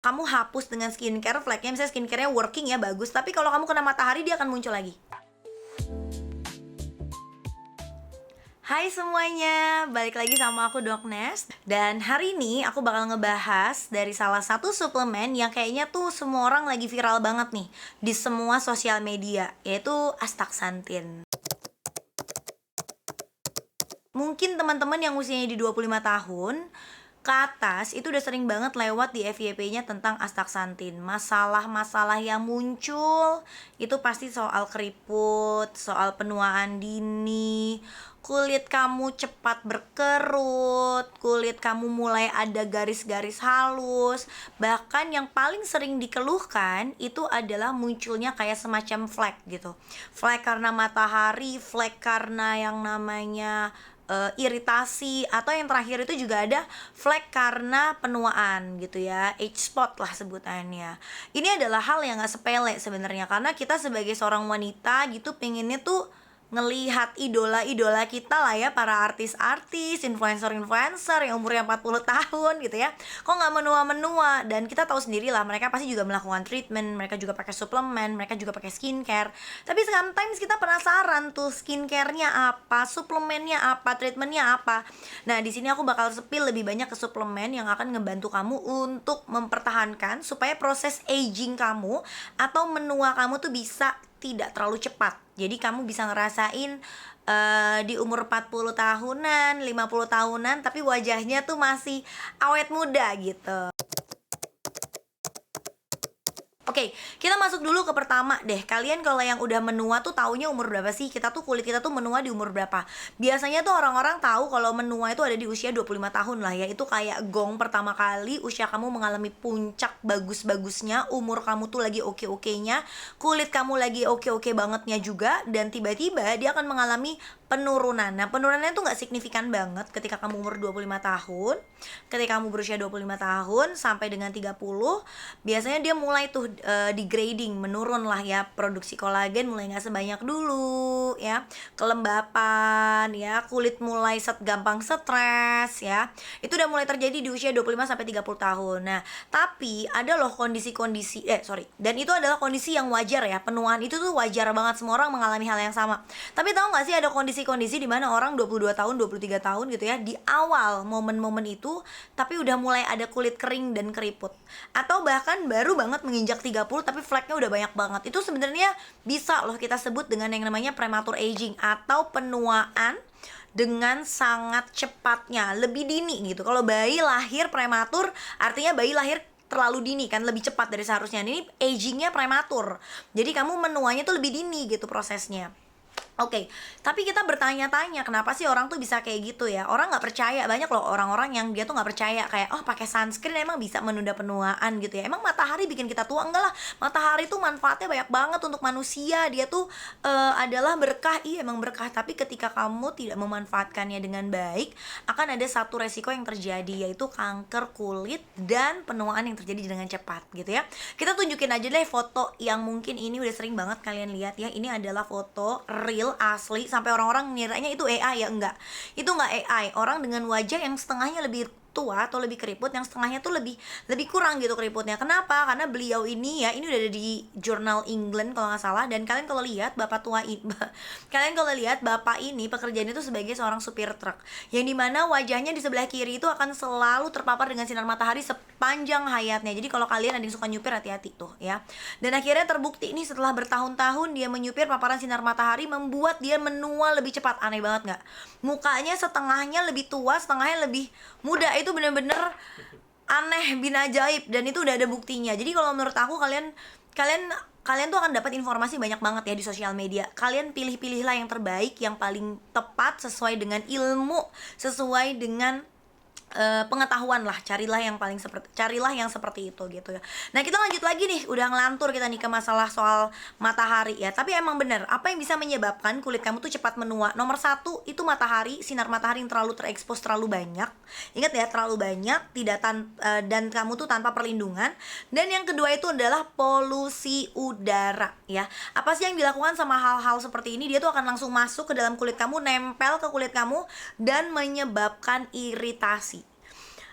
kamu hapus dengan skincare fleknya, misalnya skincare-nya working ya, bagus, tapi kalau kamu kena matahari dia akan muncul lagi. Hai semuanya, balik lagi sama aku Doknes. Dan hari ini aku bakal ngebahas dari salah satu suplemen yang kayaknya tuh semua orang lagi viral banget nih di semua sosial media, yaitu Astaxanthin. Mungkin teman-teman yang usianya di 25 tahun ke atas itu udah sering banget lewat di FYP-nya tentang Astaxanthin. Masalah-masalah yang muncul itu pasti soal keriput, soal penuaan dini, kulit kamu cepat berkerut, kulit kamu mulai ada garis-garis halus. Bahkan yang paling sering dikeluhkan itu adalah munculnya kayak semacam flek gitu. Flek karena matahari, flek karena yang namanya iritasi, atau yang terakhir itu juga ada flek karena penuaan gitu ya, age spot lah sebutannya. Ini adalah hal yang gak sepele sebenarnya, karena kita sebagai seorang wanita gitu pengennya tuh ngelihat idola-idola kita lah ya, para artis-artis, influencer-influencer yang umurnya 40 tahun gitu ya, kok nggak menua-menua. Dan kita tahu sendiri lah, mereka pasti juga melakukan treatment, mereka juga pakai suplemen, mereka juga pakai skincare. Tapi sometimes kita penasaran tuh skincare-nya apa, suplemennya apa, treatmentnya apa. Nah di sini aku bakal spill lebih banyak ke suplemen yang akan ngebantu kamu untuk mempertahankan supaya proses aging kamu atau menua kamu tuh bisa tidak terlalu cepat. Jadi kamu bisa ngerasain di umur 40 tahunan, 50 tahunan tapi wajahnya tuh masih awet muda gitu. Oke, kita masuk dulu ke pertama deh. Kalian kalau yang udah menua tuh taunya umur berapa sih? Kulit kita tuh menua di umur berapa? Biasanya tuh orang-orang tahu kalau menua itu ada di usia 25 tahun lah ya. Itu kayak gong pertama kali usia kamu mengalami puncak bagus-bagusnya, umur kamu tuh lagi oke-okenya, kulit kamu lagi oke-oke bangetnya juga, dan tiba-tiba dia akan mengalami penurunan. Nah, penurunannya tuh nggak signifikan banget ketika kamu umur 25 tahun. Ketika kamu berusia 25 tahun sampai dengan 30, biasanya dia mulai tuh degrading, menurun lah ya, produksi kolagen mulai nggak sebanyak dulu ya, kelembapan ya, kulit mulai gampang stres ya. Itu udah mulai terjadi di usia 25 sampai 30 tahun. Nah, tapi ada loh kondisi-kondisi dan itu adalah kondisi yang wajar ya. Penuaan itu tuh wajar banget, semua orang mengalami hal yang sama. Tapi tahu nggak sih ada kondisi-kondisi di mana orang 22 tahun, 23 tahun gitu ya, di awal momen-momen itu tapi udah mulai ada kulit kering dan keriput, atau bahkan baru banget menginjak 30 tapi fleknya udah banyak banget. Itu sebenarnya bisa loh kita sebut dengan yang namanya premature aging atau penuaan dengan sangat cepatnya, lebih dini gitu. Kalau bayi lahir prematur artinya bayi lahir terlalu dini kan, lebih cepat dari seharusnya. Ini agingnya prematur, jadi kamu menuanya tuh lebih dini gitu prosesnya. Oke, tapi kita bertanya-tanya kenapa sih orang tuh bisa kayak gitu ya? Orang nggak percaya, banyak loh orang-orang yang dia tuh nggak percaya kayak, oh pakai sunscreen emang bisa menunda penuaan gitu ya? Emang matahari bikin kita tua? Enggak lah, matahari tuh manfaatnya banyak banget untuk manusia. Dia tuh adalah berkah, iya emang berkah. Tapi ketika kamu tidak memanfaatkannya dengan baik, akan ada satu resiko yang terjadi, yaitu kanker kulit dan penuaan yang terjadi dengan cepat gitu ya. Kita tunjukin aja deh foto yang mungkin ini udah sering banget kalian lihat ya. Ini adalah foto real asli, sampai orang-orang ngiranya itu AI ya. Enggak, itu enggak AI. Orang dengan wajah yang setengahnya lebih tua atau lebih keriput, yang setengahnya tuh lebih kurang gitu keriputnya. Kenapa? Karena beliau ini ya, ini udah ada di jurnal England kalau nggak salah. Dan kalian kalau lihat bapak tua ini kalian kalau lihat bapak ini pekerjaannya itu sebagai seorang supir truk, yang dimana wajahnya di sebelah kiri itu akan selalu terpapar dengan sinar matahari sepanjang hayatnya. Jadi kalau kalian ada yang suka nyupir, hati-hati tuh ya. Dan akhirnya terbukti ini setelah bertahun-tahun dia menyupir, paparan sinar matahari membuat dia menua lebih cepat. Aneh banget nggak? Mukanya setengahnya lebih tua, setengahnya lebih muda. Itu bener-bener aneh bin ajaib, dan itu udah ada buktinya. Jadi kalau menurut aku kalian tuh akan dapat informasi banyak banget ya di sosial media. Kalian pilih-pilihlah yang terbaik, yang paling tepat sesuai dengan ilmu, sesuai dengan pengetahuan lah. Carilah yang seperti itu gitu ya. Nah, kita lanjut lagi nih, udah ngelantur kita nih ke masalah soal matahari ya. Tapi emang bener, apa yang bisa menyebabkan kulit kamu tuh cepat menua? Nomor satu itu matahari, sinar matahari yang terlalu terekspos terlalu banyak. Ingat ya, terlalu banyak, dan kamu tuh tanpa perlindungan. Dan yang kedua itu adalah polusi udara ya. Apa sih yang dilakukan sama hal-hal seperti ini? Dia tuh akan langsung masuk ke dalam kulit kamu, nempel ke kulit kamu dan menyebabkan iritasi.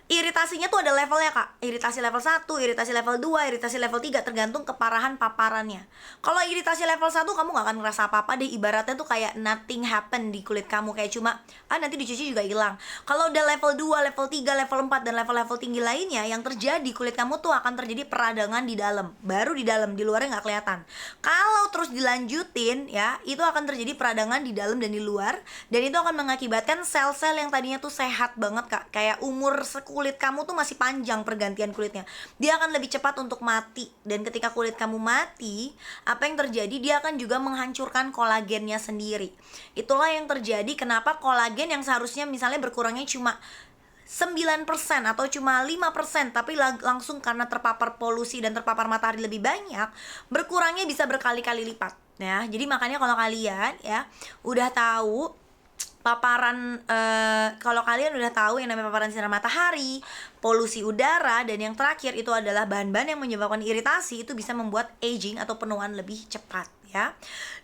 Iritasinya tuh ada levelnya kak. Iritasi level 1, iritasi level 2, iritasi level 3, tergantung keparahan paparannya. Kalau iritasi level 1 kamu gak akan ngerasa apa-apa deh. Ibaratnya tuh kayak nothing happen di kulit kamu. Kayak cuma, nanti dicuci juga hilang. Kalau udah level 2, level 3, level 4, dan level-level tinggi lainnya, yang terjadi kulit kamu tuh akan terjadi peradangan di dalam. Baru di dalam, di luarnya gak kelihatan. Kalau terus dilanjutin ya, itu akan terjadi peradangan di dalam dan di luar. Dan itu akan mengakibatkan sel-sel yang tadinya tuh sehat banget kak, kayak umur kulit kamu tuh masih panjang pergantian kulitnya, dia akan lebih cepat untuk mati. Dan ketika kulit kamu mati, apa yang terjadi, dia akan juga menghancurkan kolagennya sendiri. Itulah yang terjadi kenapa kolagen yang seharusnya misalnya berkurangnya cuma 9% atau cuma 5%, tapi langsung karena terpapar polusi dan terpapar matahari lebih banyak, berkurangnya bisa berkali-kali lipat ya. Jadi makanya kalau kalian ya udah tahu paparan, kalau kalian udah tahu yang namanya paparan sinar matahari, polusi udara, dan yang terakhir itu adalah bahan-bahan yang menyebabkan iritasi, itu bisa membuat aging atau penuaan lebih cepat ya.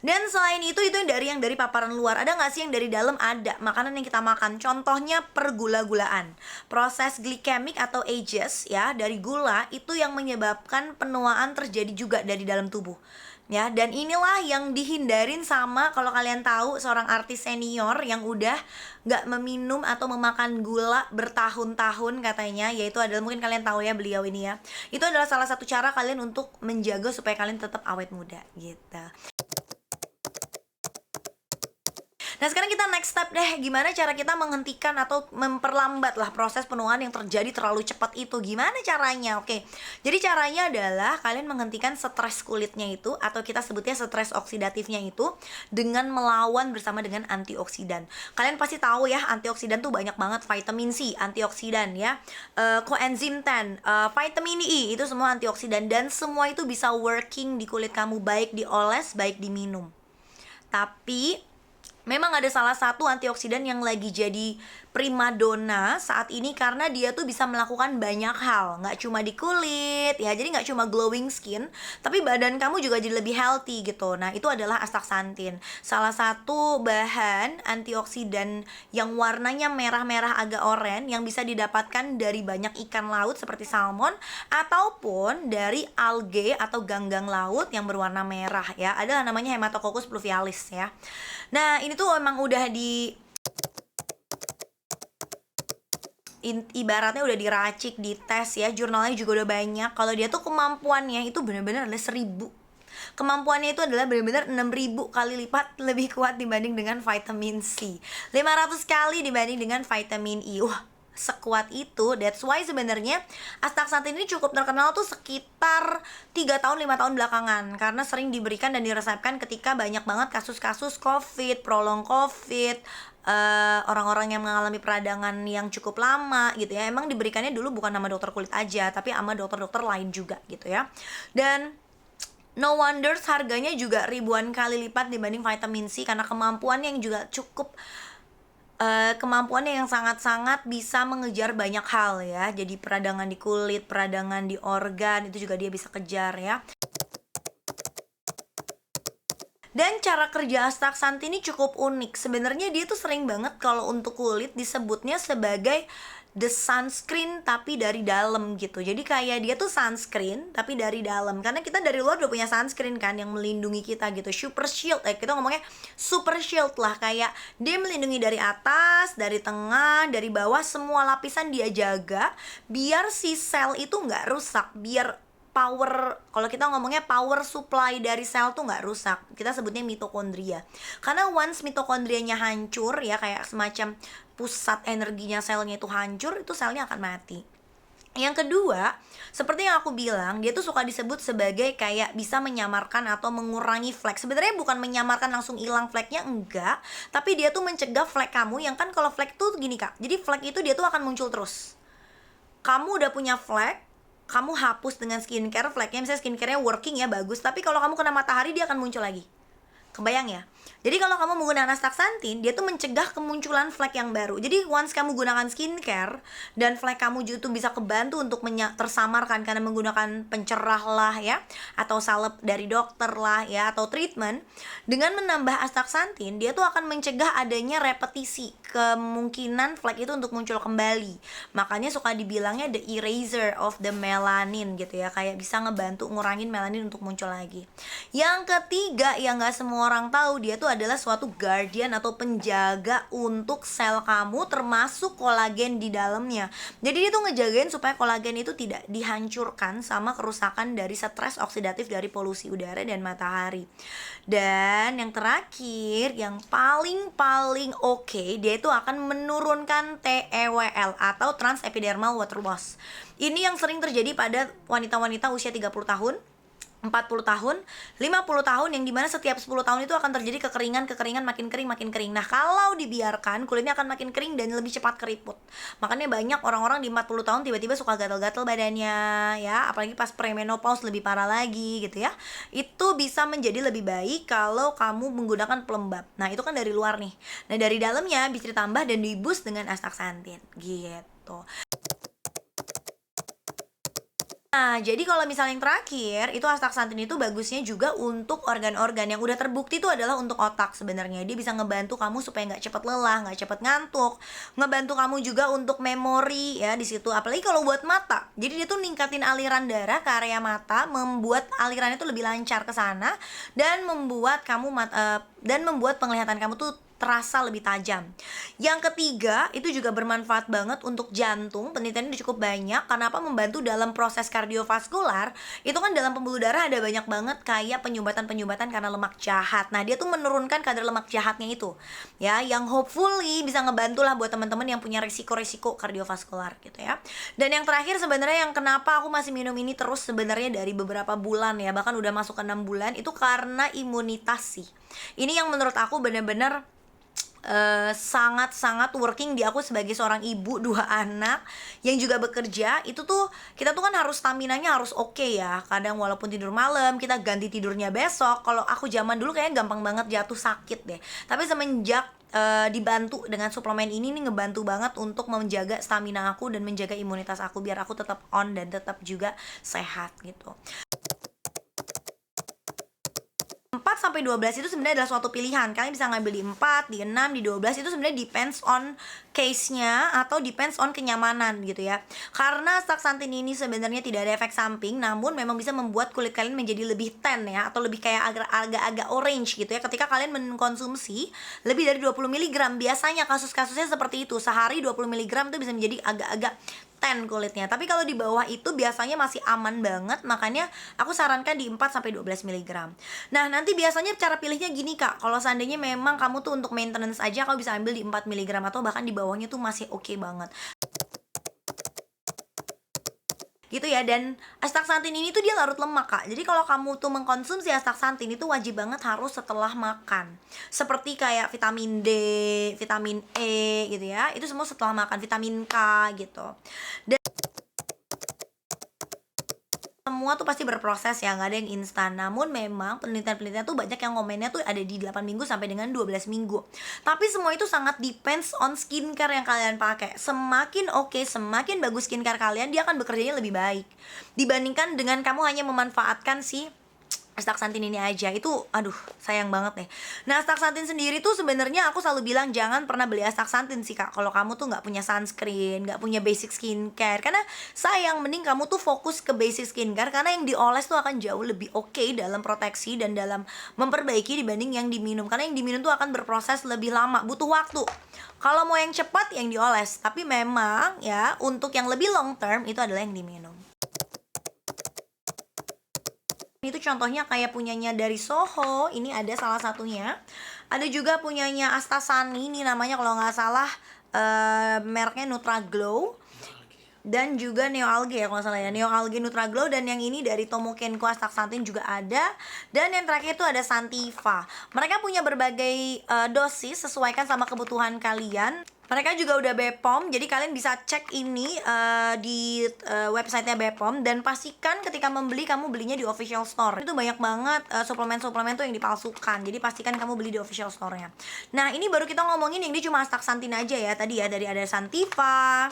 Dan selain itu yang dari paparan luar. Ada nggak sih yang dari dalam? Ada. Makanan yang kita makan, contohnya pergula-gulaan. Proses glikemik atau ages ya dari gula itu yang menyebabkan penuaan terjadi juga dari dalam tubuh ya. Dan inilah yang dihindarin sama, kalau kalian tahu, seorang artis senior yang udah gak meminum atau memakan gula bertahun-tahun katanya, yaitu adalah, mungkin kalian tahu ya beliau ini ya, itu adalah salah satu cara kalian untuk menjaga supaya kalian tetap awet muda gitu. Nah sekarang kita next step deh, gimana cara kita menghentikan atau memperlambat lah proses penuaan yang terjadi terlalu cepat itu. Gimana caranya? Oke, jadi caranya adalah kalian menghentikan stres kulitnya itu, atau kita sebutnya stres oksidatifnya itu, dengan melawan bersama dengan antioksidan. Kalian pasti tahu ya, antioksidan tuh banyak banget. Vitamin C, antioksidan ya, coenzim 10, vitamin E, itu semua antioksidan. Dan semua itu bisa working di kulit kamu, baik dioles, baik diminum. Tapi memang ada salah satu antioksidan yang lagi jadi primadona saat ini, karena dia tuh bisa melakukan banyak hal, nggak cuma di kulit ya, jadi nggak cuma glowing skin, tapi badan kamu juga jadi lebih healthy gitu. Nah itu adalah astaxanthin, salah satu bahan antioksidan yang warnanya merah-merah agak oranye, yang bisa didapatkan dari banyak ikan laut seperti salmon, ataupun dari algae atau ganggang laut yang berwarna merah ya, adalah namanya Hematococcus pluvialis ya. Nah ini tuh emang udah ibaratnya udah diracik, dites ya, jurnalnya juga udah banyak. Kalau dia tuh kemampuannya itu benar-benar adalah 1000. Kemampuannya itu adalah benar-benar 6000 kali lipat lebih kuat dibanding dengan vitamin C, 500 kali dibanding dengan vitamin E. Wah, sekuat itu. That's why sebenarnya astaxanthin ini cukup terkenal tuh sekitar 3 tahun 5 tahun belakangan, karena sering diberikan dan diresepkan ketika banyak banget kasus-kasus COVID, prolong COVID, orang-orang yang mengalami peradangan yang cukup lama gitu ya. Emang diberikannya dulu bukan sama dokter kulit aja, tapi sama dokter-dokter lain juga gitu ya. Dan no wonders harganya juga ribuan kali lipat dibanding vitamin C, karena kemampuannya yang juga cukup, kemampuannya yang sangat-sangat bisa mengejar banyak hal ya. Jadi peradangan di kulit, peradangan di organ, itu juga dia bisa kejar ya. Dan cara kerja astaxanthin ini cukup unik. Sebenarnya dia tuh sering banget kalau untuk kulit disebutnya sebagai the sunscreen tapi dari dalam gitu. Jadi kayak dia tuh sunscreen tapi dari dalam. Karena kita dari luar udah punya sunscreen kan yang melindungi kita gitu. Super shield, kita ngomongnya super shield lah. Kayak dia melindungi dari atas, dari tengah, dari bawah, semua lapisan dia jaga biar si sel itu nggak rusak, biar power, kalau kita ngomongnya power supply dari sel tuh nggak rusak. Kita sebutnya mitokondria. Karena once mitokondrianya hancur ya, kayak semacam pusat energinya selnya itu hancur, itu selnya akan mati. Yang kedua, seperti yang aku bilang, dia tuh suka disebut sebagai kayak bisa menyamarkan atau mengurangi flek. Sebenarnya bukan menyamarkan langsung hilang fleknya, enggak, tapi dia tuh mencegah flek kamu. Yang kan kalau flek tuh gini kak, jadi flek itu dia tuh akan muncul terus. Kamu udah punya flek, kamu hapus dengan skincare fleknya, misalnya skincare-nya working ya, bagus, tapi kalau kamu kena matahari dia akan muncul lagi. Kebayang ya? Jadi kalau kamu menggunakan astaxanthin, dia tuh mencegah kemunculan flek yang baru. Jadi once kamu gunakan skincare dan flek kamu juga tuh bisa kebantu untuk tersamarkan karena menggunakan pencerah lah ya, atau salep dari dokter lah ya, atau treatment. Dengan menambah astaxanthin, dia tuh akan mencegah adanya repetisi kemungkinan flek itu untuk muncul kembali. Makanya suka dibilangnya the eraser of the melanin gitu ya, kayak bisa ngebantu ngurangin melanin untuk muncul lagi. Yang ketiga yang nggak semua orang tahu, dia tuh adalah suatu guardian atau penjaga untuk sel kamu, termasuk kolagen di dalamnya. Jadi dia tuh ngejagain supaya kolagen itu tidak dihancurkan sama kerusakan dari stres oksidatif dari polusi udara dan matahari. Dan yang terakhir, yang paling oke, dia itu akan menurunkan TEWL atau trans epidermal water loss. Ini yang sering terjadi pada wanita-wanita usia 30 tahun, 40 tahun, 50 tahun, yang dimana setiap 10 tahun itu akan terjadi kekeringan makin kering. Nah, kalau dibiarkan, kulitnya akan makin kering dan lebih cepat keriput. Makanya banyak orang-orang di 40 tahun tiba-tiba suka gatal-gatal badannya ya, apalagi pas premenopause lebih parah lagi gitu ya. Itu bisa menjadi lebih baik kalau kamu menggunakan pelembab. Nah, itu kan dari luar nih. Nah, dari dalamnya bisa ditambah dan di-boost dengan astaxanthin gitu. Nah, jadi kalau misalnya yang terakhir, itu astaxanthin itu bagusnya juga untuk organ-organ. Yang udah terbukti itu adalah untuk otak sebenarnya. Dia bisa ngebantu kamu supaya nggak cepet lelah, nggak cepet ngantuk. Ngebantu kamu juga untuk memori ya di situ. Apalagi kalau buat mata. Jadi dia tuh ningkatin aliran darah ke area mata, membuat alirannya tuh lebih lancar ke sana dan membuat membuat penglihatan kamu tuh terasa lebih tajam. Yang ketiga, itu juga bermanfaat banget untuk jantung. Penelitiannya cukup banyak. Karena apa? Membantu dalam proses kardiovaskular. Itu kan dalam pembuluh darah ada banyak banget kayak penyumbatan karena lemak jahat. Nah, dia tuh menurunkan kadar lemak jahatnya itu. Ya, yang hopefully bisa ngebantu lah buat teman-teman yang punya risiko-risiko kardiovaskular gitu ya. Dan yang terakhir sebenarnya yang kenapa aku masih minum ini terus sebenarnya dari beberapa bulan ya, bahkan udah masuk ke 6 bulan, itu karena imunitas sih. Ini yang menurut aku benar-benar sangat-sangat working di aku sebagai seorang ibu 2 anak yang juga bekerja. Itu tuh kita tuh kan harus staminanya harus oke ya. Kadang walaupun tidur malam kita ganti tidurnya besok. Kalau aku zaman dulu kayaknya gampang banget jatuh sakit deh. Tapi semenjak dibantu dengan suplemen ini nih, ngebantu banget untuk menjaga stamina aku dan menjaga imunitas aku biar aku tetap on dan tetap juga sehat gitu. 4-12 itu sebenarnya adalah suatu pilihan. Kalian bisa ngambil di 4, di 6, di 12. Itu sebenarnya depends on case-nya atau depends on kenyamanan gitu ya. Karena astaxanthin ini sebenarnya tidak ada efek samping, namun memang bisa membuat kulit kalian menjadi lebih tan ya, atau lebih kayak agak-agak orange gitu ya ketika kalian mengkonsumsi lebih dari 20 mg. Biasanya kasus-kasusnya seperti itu. Sehari 20 mg itu bisa menjadi agak-agak tan kulitnya. Tapi kalau di bawah itu biasanya masih aman banget. Makanya aku sarankan di 4-12 mg. Nah, nanti biasanya cara pilihnya gini Kak. Kalau seandainya memang kamu tuh untuk maintenance aja, kamu bisa ambil di 4 mg atau bahkan di bawahnya tuh masih oke banget gitu ya. Dan astaxanthin ini tuh dia larut lemak Kak. Jadi kalau kamu tuh mengkonsumsi astaxanthin itu wajib banget harus setelah makan. Seperti kayak vitamin D, vitamin E gitu ya. Itu semua setelah makan, vitamin K gitu. Dan semua tuh pasti berproses ya, nggak ada yang instan. Namun memang penelitian-penelitian tuh banyak yang ngomennya tuh ada di 8 minggu sampai dengan 12 minggu. Tapi semua itu sangat depends on skincare yang kalian pakai. Semakin oke, semakin bagus skincare kalian, dia akan bekerjanya lebih baik dibandingkan dengan kamu hanya memanfaatkan si astaxanthin ini aja. Itu aduh sayang banget nih. Nah, astaxanthin sendiri tuh sebenarnya aku selalu bilang jangan pernah beli astaxanthin sih Kak kalau kamu tuh nggak punya sunscreen, nggak punya basic skincare. Karena sayang, mending kamu tuh fokus ke basic skincare, karena yang dioles tuh akan jauh lebih oke dalam proteksi dan dalam memperbaiki dibanding yang diminum. Karena yang diminum tuh akan berproses lebih lama, butuh waktu. Kalau mau yang cepat yang dioles, tapi memang ya untuk yang lebih long term itu adalah yang diminum. Itu contohnya kayak punyanya dari Soho, ini ada salah satunya. Ada juga punyanya Astasani, ini namanya kalau nggak salah mereknya Nutraglow. Dan juga Neoalge ya kalau nggak salah ya, Neoalge Nutraglow. Dan yang ini dari Tomokenko astaxanthin juga ada. Dan yang terakhir itu ada Santiva. Mereka punya berbagai dosis, sesuaikan sama kebutuhan kalian. Mereka juga udah BPOM, jadi kalian bisa cek ini di websitenya BPOM. Dan pastikan ketika membeli, kamu belinya di official store. Itu banyak banget suplemen-suplemen tuh yang dipalsukan, jadi pastikan kamu beli di official store-nya. Nah, ini baru kita ngomongin yang dia cuma astaxanthin aja ya. Tadi ya, dari ada Santiva,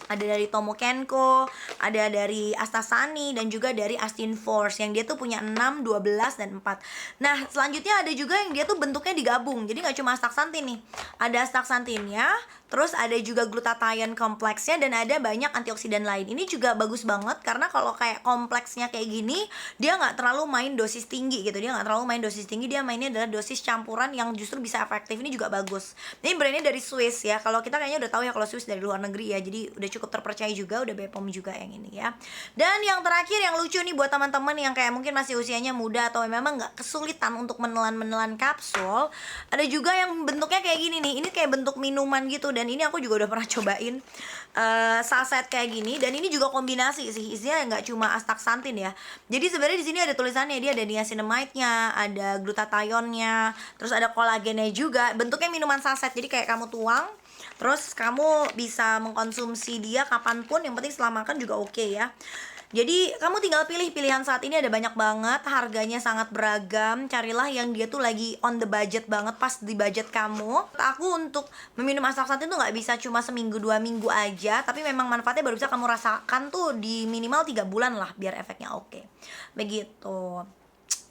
ada dari Tomo Kenko, ada dari Astasani, dan juga dari Astin Force yang dia tuh punya 6, 12, dan 4. Nah, selanjutnya ada juga yang dia tuh bentuknya digabung. Jadi nggak cuma astaxanthin nih. Ada astaxanthinnya, terus ada juga glutathione kompleksnya, dan ada banyak antioksidan lain. Ini juga bagus banget karena kalau kayak kompleksnya kayak gini, dia nggak terlalu main dosis tinggi gitu. Dia nggak terlalu main dosis tinggi, dia mainnya adalah dosis campuran yang justru bisa efektif. Ini juga bagus. Ini brandnya dari Swiss ya. Kalau kita kayaknya udah tahu ya kalau Swiss dari luar negeri ya. Jadi udah cukup terpercaya juga, udah BPOM juga yang ini ya. Dan yang terakhir yang lucu nih buat teman-teman yang kayak mungkin masih usianya muda atau memang nggak kesulitan untuk menelan kapsul, ada juga yang bentuknya kayak gini nih. Ini kayak bentuk minuman gitu, dan ini aku juga udah pernah cobain saset kayak gini. Dan ini juga kombinasi sih, isinya nggak cuma astaxanthin ya. Jadi sebenarnya di sini ada tulisannya, dia ada niacinamide-nya, ada glutathione-nya, terus ada kolagennya juga. Bentuknya minuman saset, jadi kayak kamu tuang, terus kamu bisa mengkonsumsi dia kapanpun, yang penting setelah makan juga oke ya. Jadi kamu tinggal pilih, pilihan saat ini ada banyak banget, harganya sangat beragam. Carilah yang dia tuh lagi on the budget banget, pas di budget kamu. Aku untuk meminum astaxanthin tuh nggak bisa cuma seminggu 2 minggu aja, tapi memang manfaatnya baru bisa kamu rasakan tuh di minimal 3 bulan lah biar efeknya oke. Begitu.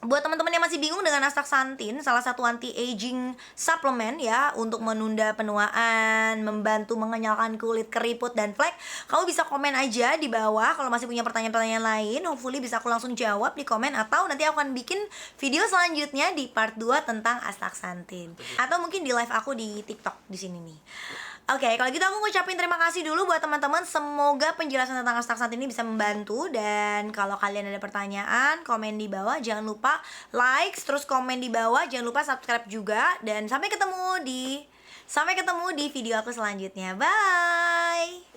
Buat teman-teman yang masih bingung dengan astaxanthin, salah satu anti-aging suplemen ya, untuk menunda penuaan, membantu mengenyalkan kulit, keriput, dan flek, kamu bisa komen aja di bawah kalau masih punya pertanyaan-pertanyaan lain. Hopefully bisa aku langsung jawab di komen, atau nanti aku akan bikin video selanjutnya di part 2 tentang astaxanthin. Atau mungkin di live aku di TikTok di sini nih. Oke, kalau gitu aku ngucapin terima kasih dulu buat teman-teman. Semoga penjelasan tentang astaxanthin ini bisa membantu. Dan kalau kalian ada pertanyaan, komen di bawah. Jangan lupa like, terus komen di bawah. Jangan lupa subscribe juga. Dan sampai ketemu di video aku selanjutnya. Bye!